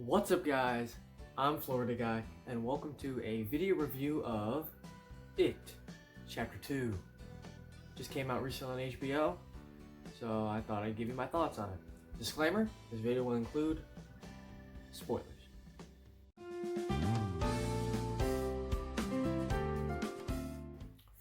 What's up guys, I'm Florida Guy and welcome to a video review of It Chapter 2. Just came out recently on HBO, so I thought I'd give you my thoughts on it. Disclaimer, this video will include spoilers.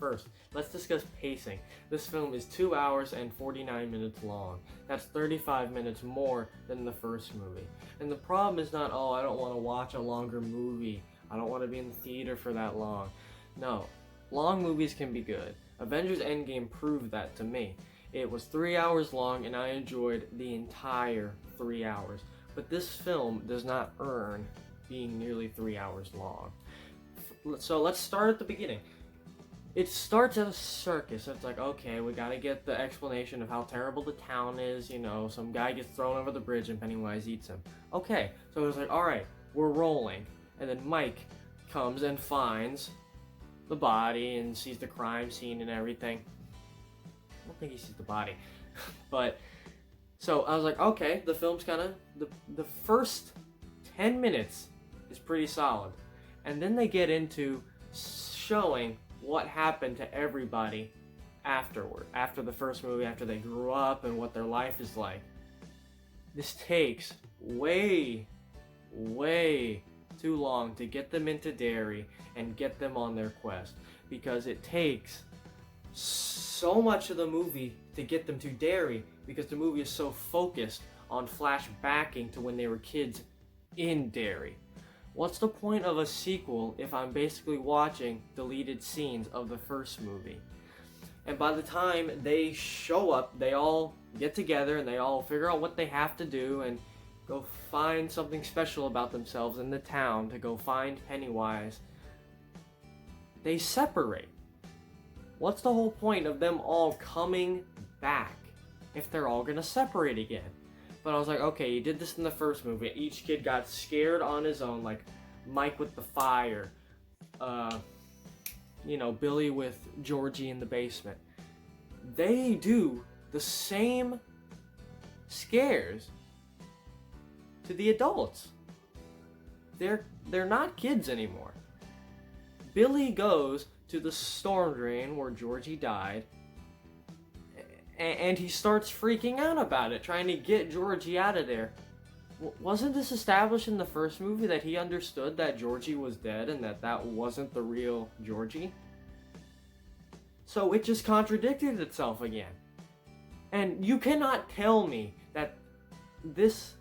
First, let's discuss pacing. This film is 2 hours and 49 minutes long. That's 35 minutes more than the first movie. And the problem is not, oh, I don't want to watch a longer movie. I don't want to be in the theater for that long. No, long movies can be good. Avengers Endgame proved that to me. It was 3 hours long and I enjoyed the entire 3 hours. But this film does not earn being nearly 3 hours long. So let's start at the beginning. It starts at a circus. It's like, okay, we gotta get the explanation of how terrible the town is. You know, some guy gets thrown over the bridge and Pennywise eats him. Okay, so it's like, alright, we're rolling. And then Mike comes and finds the body and sees the crime scene and everything. I don't think he sees the body. But, so I was like, okay, the film's kinda, the first 10 minutes is pretty solid. And then they get into showing what happened to everybody afterward, after the first movie, after they grew up and what their life is like. This takes way too long to get them into Derry and get them on their quest, because it takes so much of the movie to get them to Derry, because the movie is so focused on flashbacking to when they were kids in Derry. What's the point of a sequel if I'm basically watching deleted scenes of the first movie? And by the time they show up, they all get together and they all figure out what they have to do and go find something special about themselves in the town to go find Pennywise. They separate. What's the whole point of them all coming back if they're all gonna separate again? But I was like, okay, you did this in the first movie. Each kid got scared on his own, like Mike with the fire, Billy with Georgie in the basement. They do the same scares to the adults. They're not kids anymore. Billy goes to the storm drain where Georgie died, and he starts freaking out about it, trying to get Georgie out of there. Wasn't this established in the first movie that he understood that Georgie was dead and that wasn't the real Georgie? So it just contradicted itself again. And you cannot tell me that these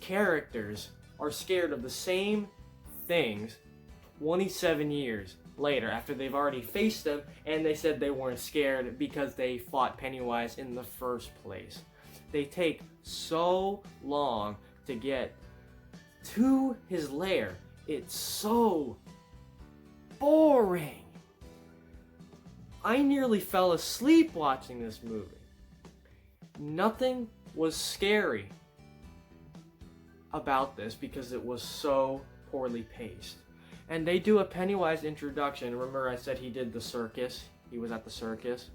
characters are scared of the same things 27 years later, after they've already faced them and they said they weren't scared because they fought Pennywise in the first place. They take so long to get to his lair. It's so boring. I nearly fell asleep watching this movie. Nothing was scary about this because it was so poorly paced. And they do a Pennywise introduction. Remember I said he did the circus? He was at the circus.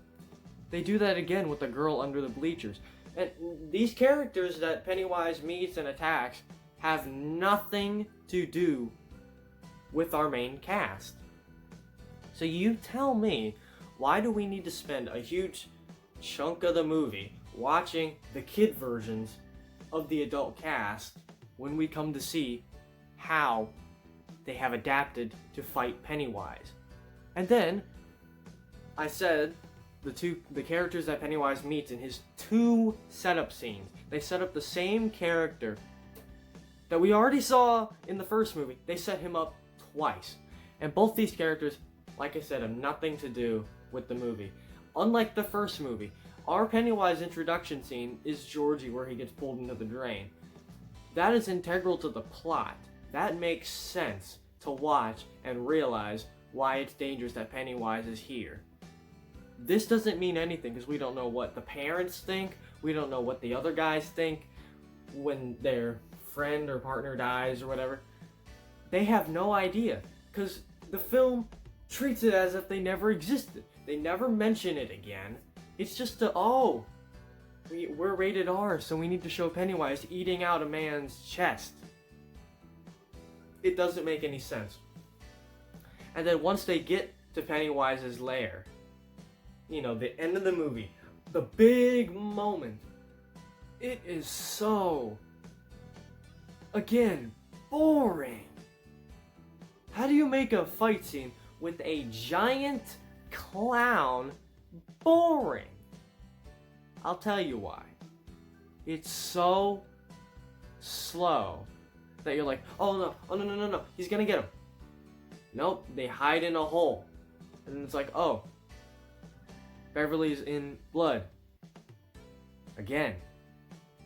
They do that again with the girl under the bleachers. And these characters that Pennywise meets and attacks have nothing to do with our main cast. So you tell me, why do we need to spend a huge chunk of the movie watching the kid versions of the adult cast when we come to see how they have adapted to fight Pennywise? And then I said the characters that Pennywise meets in his 2 setup scenes, they set up the same character that we already saw in the first movie. They set him up twice. And both these characters, like I said, have nothing to do with the movie. Unlike the first movie, our Pennywise introduction scene is Georgie, where he gets pulled into the drain. That is integral to the plot. That makes sense to watch and realize why it's dangerous that Pennywise is here. This doesn't mean anything because we don't know what the parents think. We don't know what the other guys think when their friend or partner dies or whatever. They have no idea because the film treats it as if they never existed. They never mention it again. It's just we're rated R, so we need to show Pennywise eating out a man's chest. It doesn't make any sense. And then once they get to Pennywise's lair, you know, the end of the movie, the big moment, it is so, again, boring. How do you make a fight scene with a giant clown boring? I'll tell you why. It's so slow that you're like, oh no, he's gonna get him. Nope, they hide in a hole. And it's like, oh, Beverly's in blood. Again,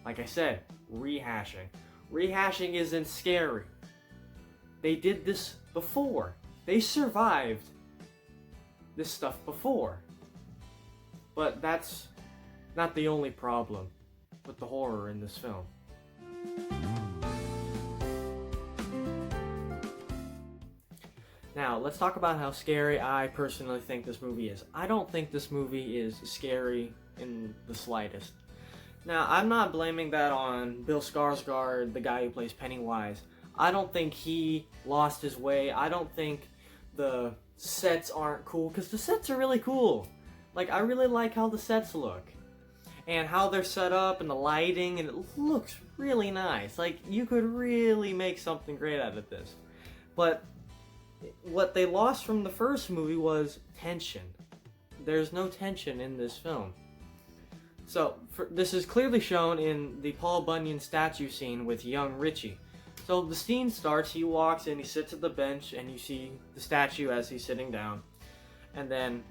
like I said, rehashing. Rehashing isn't scary. They did this before. They survived this stuff before. But that's not the only problem with the horror in this film. Now, let's talk about how scary I personally think this movie is. I don't think this movie is scary in the slightest. Now, I'm not blaming that on Bill Skarsgård, the guy who plays Pennywise. I don't think he lost his way. I don't think the sets aren't cool, because the sets are really cool. Like, I really like how the sets look. And how they're set up, and the lighting, and it looks really nice. Like, you could really make something great out of this. But what they lost from the first movie was tension. There's no tension in this film. So, this is clearly shown in the Paul Bunyan statue scene with young Richie. So the scene starts, he walks in, he sits at the bench, and you see the statue as he's sitting down. And then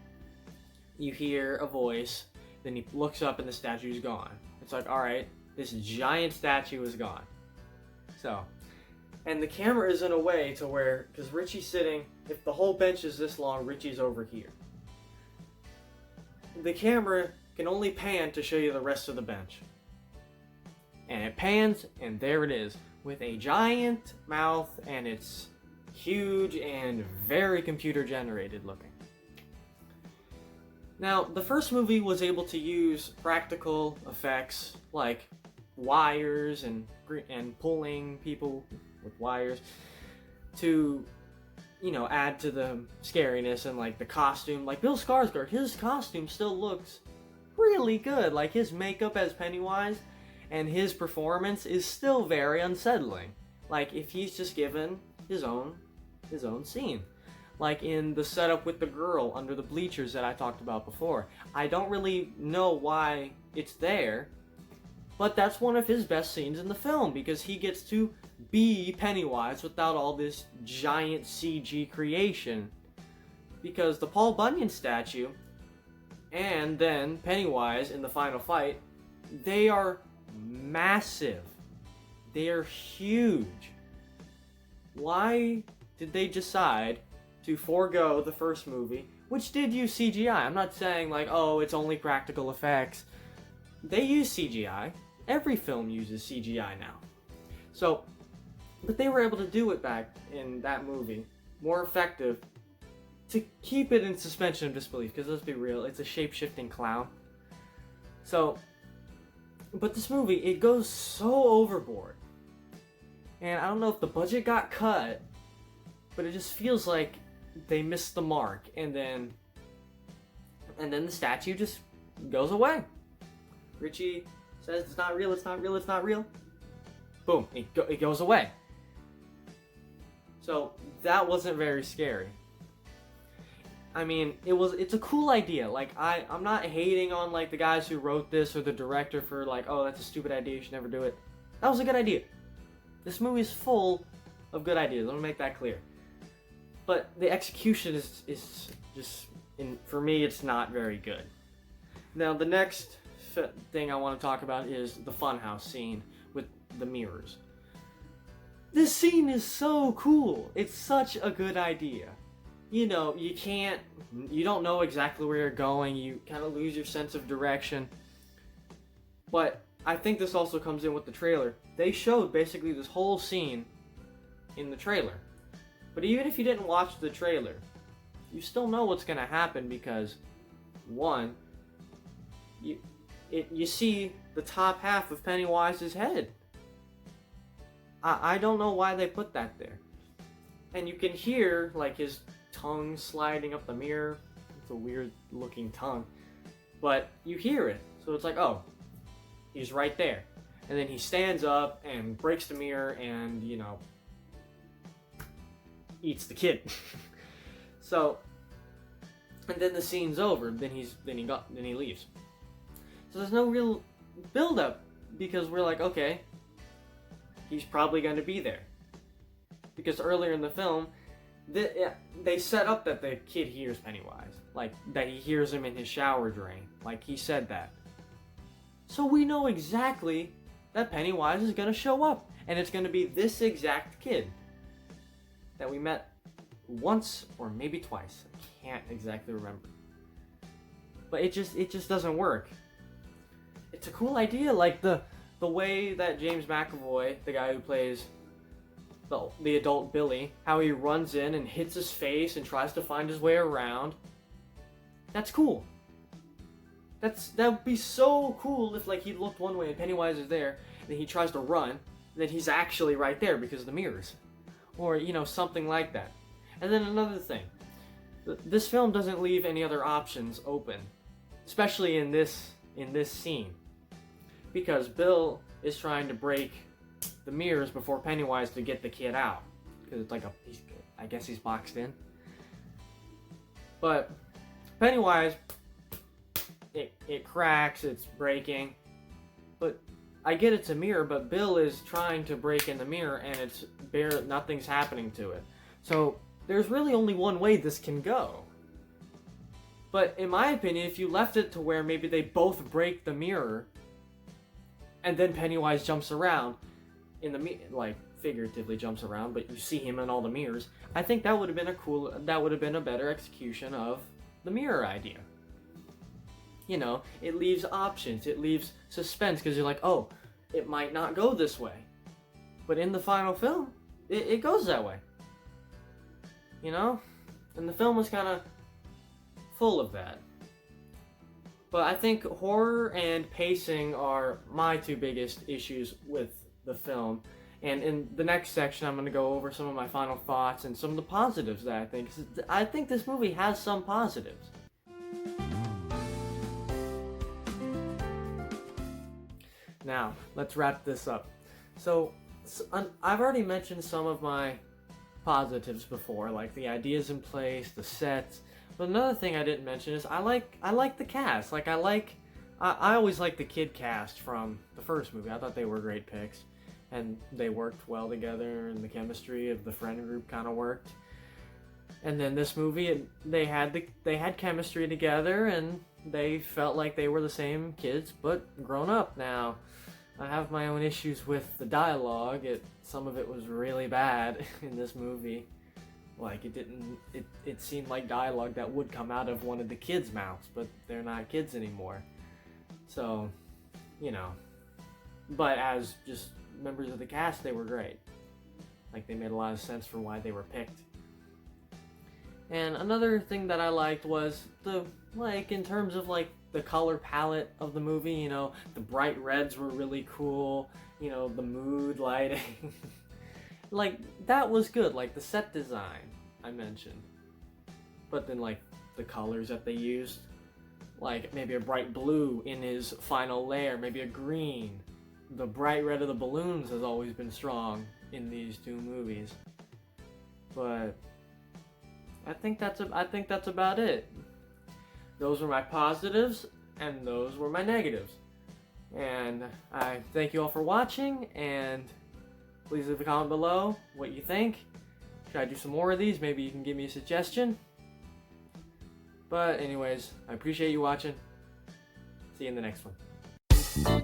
you hear a voice, then he looks up and the statue's gone. It's like, alright, this giant statue is gone. So, and the camera is in a way to where, because Richie's sitting, if the whole bench is this long, Richie's over here. The camera can only pan to show you the rest of the bench. And it pans, and there it is, with a giant mouth, and it's huge and very computer generated looking. Now, the first movie was able to use practical effects like wires and pulling people with wires to, you know, add to the scariness, and like the costume. Like Bill Skarsgård, his costume still looks really good. Like his makeup as Pennywise and his performance is still very unsettling. Like if he's just given his own scene. Like in the setup with the girl under the bleachers that I talked about before. I don't really know why it's there, but that's one of his best scenes in the film, because he gets to be Pennywise without all this giant CG creation. Because the Paul Bunyan statue and then Pennywise in the final fight, they are massive. They are huge. Why did they decide to forego the first movie, which did use CGI? I'm not saying like, oh, it's only practical effects. They use CGI. Every film uses CGI now. So, but they were able to do it back in that movie more effective to keep it in suspension of disbelief, because let's be real, it's a shape-shifting clown. So, but this movie, it goes so overboard. And I don't know if the budget got cut, but it just feels like they missed the mark, and then the statue just goes away. Richie says it's not real, it's not real, it's not real. Boom, it goes away. So that wasn't very scary. I mean, it's a cool idea. Like I'm not hating on like the guys who wrote this or the director for like, oh, that's a stupid idea, you should never do it. That was a good idea. This movie is full of good ideas. Let me make that clear. But the execution is just, for me, it's not very good. Now, the next thing I want to talk about is the funhouse scene with the mirrors. This scene is so cool. It's such a good idea. You know, you don't know exactly where you're going. You kind of lose your sense of direction. But I think this also comes in with the trailer. They showed basically this whole scene in the trailer. But even if you didn't watch the trailer, you still know what's going to happen, because, one, you see the top half of Pennywise's head. I don't know why they put that there. and you can hear like his tongue sliding up the mirror. It's a weird looking tongue, but you hear it, so it's like, oh, he's right there. And then he stands up and breaks the mirror and, you know, eats the kid. So, and then the scene's over. Then he leaves. So there's no real build up because we're like, okay, he's probably going to be there. Because earlier in the film, they set up that the kid hears Pennywise, like that he hears him in his shower drain, like he said that. So we know exactly that Pennywise is going to show up, and it's going to be this exact kid that we met once or maybe twice. I can't exactly remember. But it just doesn't work. It's a cool idea, like the way that James McAvoy, the guy who plays the adult Billy, how he runs in and hits his face and tries to find his way around. That's cool. That would be so cool if like he looked one way and Pennywise is there, and then he tries to run, and then he's actually right there because of the mirrors, or you know, something like that. And then another thing, this film doesn't leave any other options open, especially in this scene, because Bill is trying to break the mirrors before Pennywise to get the kid out, because it's like I guess he's boxed in. But Pennywise, it cracks, it's breaking, but I get it's a mirror, but Bill is trying to break in the mirror and nothing's happening to it. So there's really only one way this can go. But in my opinion, if you left it to where maybe they both break the mirror and then Pennywise jumps around like figuratively jumps around, but you see him in all the mirrors, I think that would have been a better execution of the mirror idea. You know, it leaves options, it leaves suspense, because you're like, oh, it might not go this way. But in the final film, it goes that way. You know? And the film was kind of full of that. But I think horror and pacing are my two biggest issues with the film. And in the next section, I'm going to go over some of my final thoughts and some of the positives that I think. I think this movie has some positives. Now, let's wrap this up. So, I've already mentioned some of my positives before, like the ideas in place, the sets. But another thing I didn't mention is I like the cast. Like I always liked the kid cast from the first movie. I thought they were great picks, and they worked well together, and the chemistry of the friend group kind of worked. And then this movie, they had chemistry together, and they felt like they were the same kids, but grown up. Now, I have my own issues with the dialogue. Some of it was really bad in this movie. Like, it seemed like dialogue that would come out of one of the kids' mouths, but they're not kids anymore. So, you know. But as just members of the cast, they were great. Like, they made a lot of sense for why they were picked. And another thing that I liked was in terms of the color palette of the movie, you know, the bright reds were really cool, you know, the mood lighting. Like, that was good, like the set design I mentioned. But then the colors that they used, like maybe a bright blue in his final layer, maybe a green. The bright red of the balloons has always been strong in these two movies. But I think that's about it. Those were my positives, and those were my negatives. And I thank you all for watching, and please leave a comment below what you think. Should I do some more of these? Maybe you can give me a suggestion. But anyways, I appreciate you watching. See you in the next one.